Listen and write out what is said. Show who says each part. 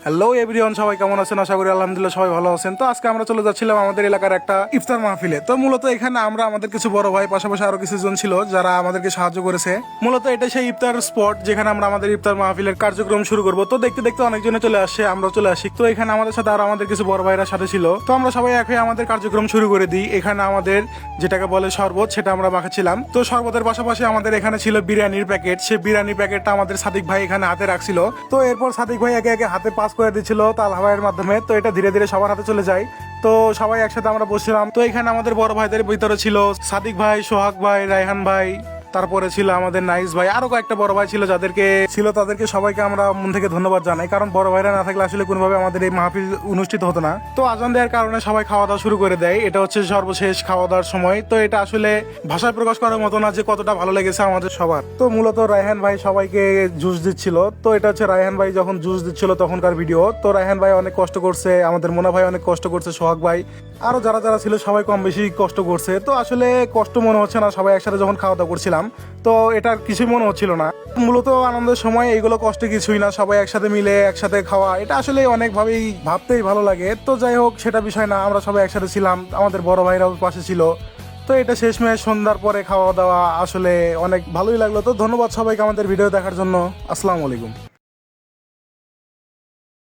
Speaker 1: Hello everyone, সবাই কেমন আছেন? আশা করি আলহামদুলিল্লাহ সবাই ভালো আছেন। তো আজকে আমরা চলে যাচ্ছিলাম আমাদের এলাকার একটা ইফতার মাহফিলে। তো মূলত এখানে আমরা আমাদের কিছু বড় ভাই, পাশাপাশি আরো কিছু জন ছিল যারা আমাদেরকে সাহায্য করেছে। মূলত এটা সেই ইফতার স্পট যেখানে আমরা আমাদের ইফতার মাহফিলের কার্যক্রম শুরু করব। তো দেখতে দেখতে অনেকজনে চলে আসছে, আমরা চলে আসি। তো এখানে আমাদের সাথে আরো আমাদের কিছু বড় ভাইরা সাথে ছিল। তো আমরা সবাই এক হয়ে আমাদের কার্যক্রম শুরু করে দিই। এখানে আমাদের যেটাকে বলে শরবত, সেটা আমরা মাখাচ্ছিলাম। তো শরবতের পাশাপাশি আমাদের এখানে ছিল বিরিয়ানির প্যাকেট। সেই বিরিয়ানির প্যাকেটটা আমাদের সাদিক ভাই এখানে হাতে রাখছিল। তো এরপর সাদিক ভাই একে একে হাতে পাস করে দিচ্ছিল তাল হাওয়ার মাধ্যমে। তো এটা ধীরে ধীরে সবার হাতে চলে যায়। তো সবাই একসাথে আমরা বসছিলাম। তো এখানে আমাদের বড় ভাইদের ভিতরে ছিল সাদিক ভাই, সোহাগ ভাই, রায়হান ভাই, তারপরে ছিল আমাদের নাইস ভাই, আরো কয়েকটা বড় ভাই ছিল তাদেরকে সবাইকে আমরা মন থেকে ধন্যবাদ জানাই। কারণ বড় ভাইরা না থাকলে আসলে কোনোভাবে আমাদের এই মাহফিল অনুষ্ঠিত হতো না। তো আজান দেওয়ার কারণে সবাই খাওয়া দাওয়া শুরু করে দেয়। এটা হচ্ছে সর্বশেষ খাওয়া দাওয়ার সময়। তো এটা আসলে ভাষায় প্রকাশ করার মতো না যে কতটা ভালো লেগেছে আমাদের সবার। তো মূলত রায়হান ভাই সবাইকে জুস দিচ্ছিল। তো এটা হচ্ছে রায়হান ভাই যখন জুস দিচ্ছিল তখনকার ভিডিও। তো রায়হান ভাই অনেক কষ্ট করছে, আমাদের মোনা ভাই অনেক কষ্ট করছে, সোহাগ ভাই, আরো যারা যারা ছিল সবাই কম বেশি কষ্ট করছে। তো আসলে কষ্ট মনে হচ্ছে না, সবাই একসাথে যখন খাওয়া দাওয়া করছিলাম তো এটার কিছুই মনে হচ্ছিল না। মূলত আনন্দের সময় এগুলো কষ্ট কিছুই না, সবাই একসাথে মিলে একসাথে খাওয়া এটা আসলে অনেকভাবেই ভাবতেই ভালো লাগে। তো যাই হোক, সেটা বিষয় না, আমরা সবাই একসাথে ছিলাম, আমাদের বড় ভাইরাও পাশে ছিল। তো এটা শেষমেশ সন্ধ্যার পরে খাওয়া দাওয়া আসলে অনেক ভালোই লাগলো। তো ধন্যবাদ সবাইকে আমাদের ভিডিও দেখার জন্য। আসসালামু আলাইকুম।